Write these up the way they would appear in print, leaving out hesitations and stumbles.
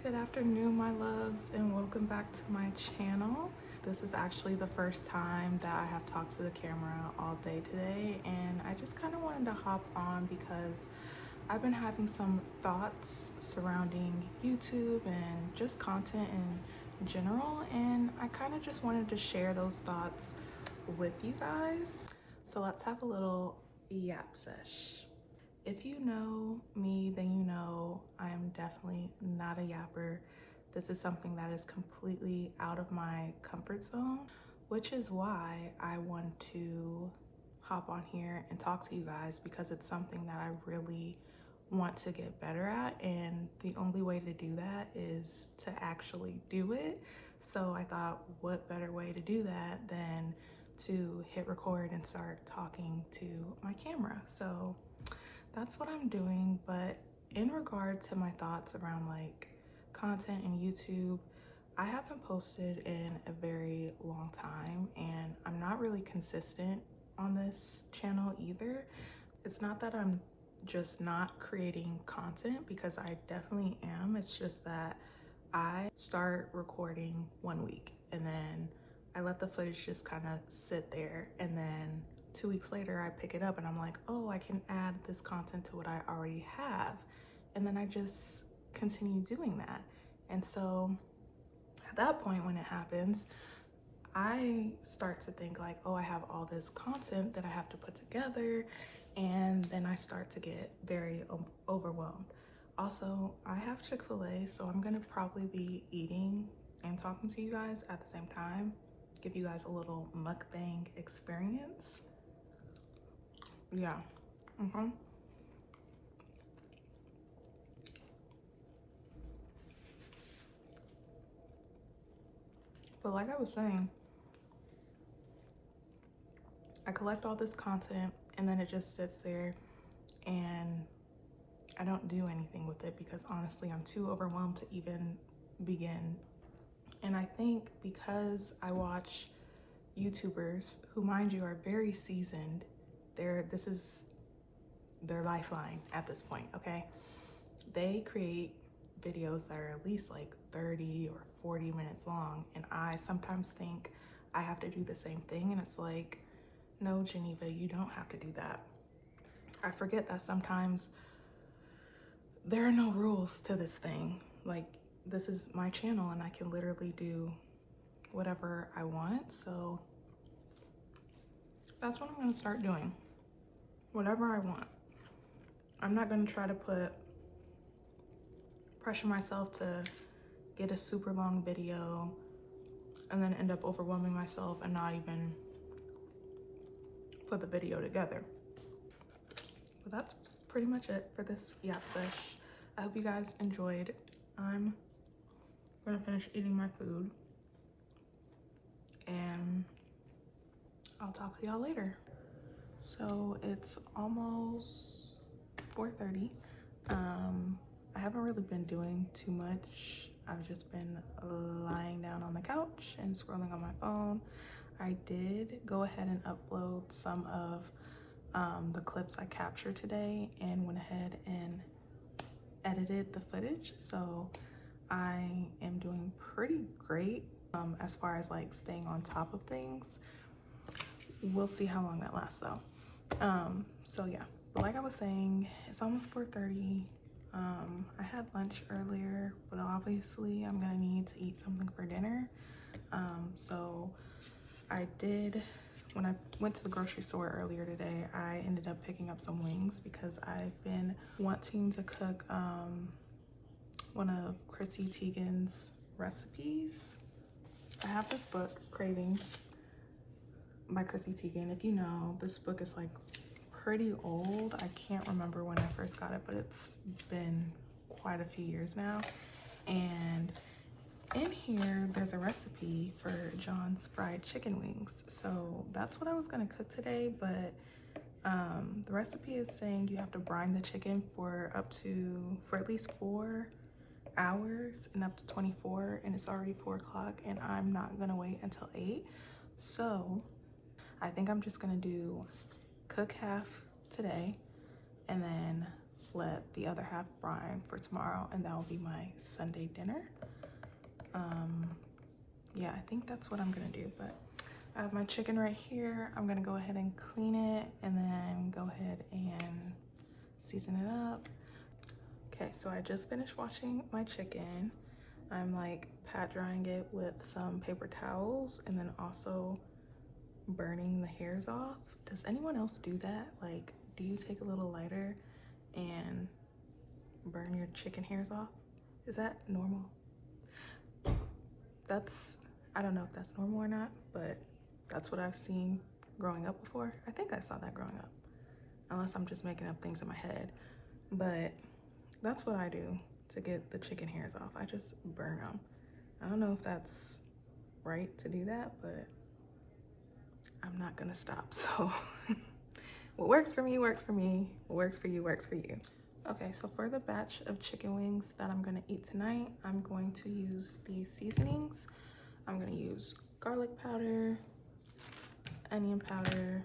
Good afternoon, my loves, and welcome back to my channel. This is actually the first time that I have talked to the camera all day today, and I just kind of wanted to hop on because I've been having some thoughts surrounding YouTube and just content in general, and I kind of just wanted to share those thoughts with you guys. So let's have a little yap sesh. If you know me, then you know I am definitely not a yapper. This is something that is completely out of my comfort zone, which is why I want to hop on here and talk to you guys, because it's something that I really want to get better at, and the only way to do that is to actually do it. So I thought, what better way to do that than to hit record and start talking to my camera. So that's what I'm doing. But in regard to my thoughts around like content and YouTube, I haven't posted in a very long time, and I'm not really consistent on this channel either. It's not that I'm just not creating content, because I definitely am. It's just that I start recording one week and then I let the footage just kind of sit there, and then 2 weeks later I pick it up and I'm like, oh, I can add this content to what I already have, and then I just continue doing that. And so at that point, when it happens, I start to think like, oh, I have all this content that I have to put together, and then I start to get very overwhelmed. Also, I have Chick-fil-A, so I'm gonna probably be eating and talking to you guys at the same time, give you guys a little mukbang experience. Yeah. But like I was saying, I collect all this content and then it just sits there, and I don't do anything with it because honestly, I'm too overwhelmed to even begin. And I think because I watch YouTubers who, mind you, are very seasoned, this is their lifeline at this point, okay? They create videos that are at least like 30 or 40 minutes long, and I sometimes think I have to do the same thing, and it's like, no, Geneva, you don't have to do that. I forget that sometimes there are no rules to this thing. Like, this is my channel and I can literally do whatever I want. So that's what I'm gonna start doing. Whatever I want. I'm not gonna try to pressure myself to get a super long video and then end up overwhelming myself and not even put the video together. But that's pretty much it for this yap sesh. I hope you guys enjoyed. I'm gonna finish eating my food and I'll talk to y'all later. So it's almost 4:30. I haven't really been doing too much. I've just been lying down on the couch and scrolling on my phone. I did go ahead and upload some of the clips I captured today and went ahead and edited the footage. So I am doing pretty great as far as like staying on top of things. We'll see how long that lasts though. So yeah, but like I was saying, it's almost 4:30. I had lunch earlier, but obviously I'm gonna need to eat something for dinner. So I did, when I went to the grocery store earlier today, I ended up picking up some wings because I've been wanting to cook one of Chrissy Teigen's recipes. I have this book, Cravings by Chrissy Teigen. If you know, this book is like pretty old. I can't remember when I first got it, but it's been quite a few years now. And in here, there's a recipe for John's fried chicken wings. So that's what I was gonna cook today, but the recipe is saying you have to brine the chicken for at least 4 hours and up to 24, and it's already 4 o'clock and I'm not gonna wait until 8. So I think I'm just gonna cook half today and then let the other half brine for tomorrow, and that will be my Sunday dinner. Yeah, I think that's what I'm gonna do. But I have my chicken right here. I'm gonna go ahead and clean it and then go ahead and season it up. Okay, so I just finished washing my chicken. I'm like pat drying it with some paper towels and then also burning the hairs off. Does anyone else do that? Like, do you take a little lighter and burn your chicken hairs off? Is that normal? I don't know if that's normal or not, but that's what I've seen growing up before. I think I saw that growing up, unless I'm just making up things in my head. But that's what I do to get the chicken hairs off. I just burn them. I don't know if that's right to do that, but I'm not gonna stop. So what works for me, works for me. What works for you, works for you. Okay, so for the batch of chicken wings that I'm gonna eat tonight, I'm going to use these seasonings. I'm gonna use garlic powder, onion powder,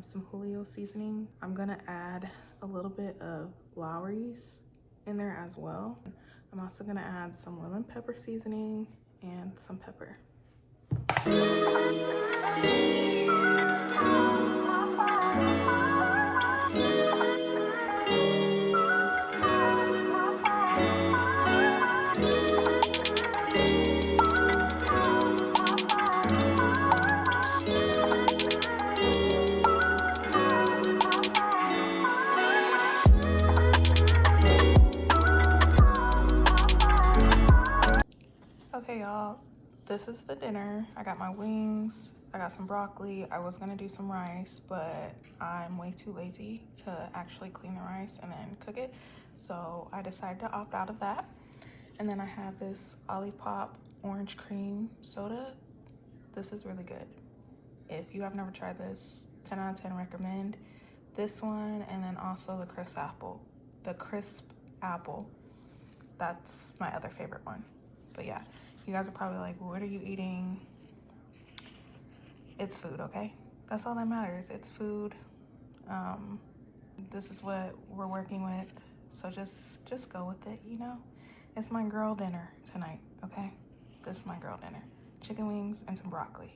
some Julio seasoning. I'm gonna add a little bit of Lowry's in there as well. I'm also gonna add some lemon pepper seasoning and some pepper. Okay, y'all, this is the dinner. I got my wings, I got some broccoli. I was gonna do some rice, but I'm way too lazy to actually clean the rice and then cook it. So I decided to opt out of that. And then I have this Olipop orange cream soda. This is really good. If you have never tried this, 10 out of 10 recommend. This one, and then also the crisp apple. The crisp apple. That's my other favorite one. But yeah, you guys are probably like, what are you eating? It's food, okay? That's all that matters. It's food. This is what we're working with. So just go with it, you know? It's my girl dinner tonight, okay? This is my girl dinner. Chicken wings and some broccoli.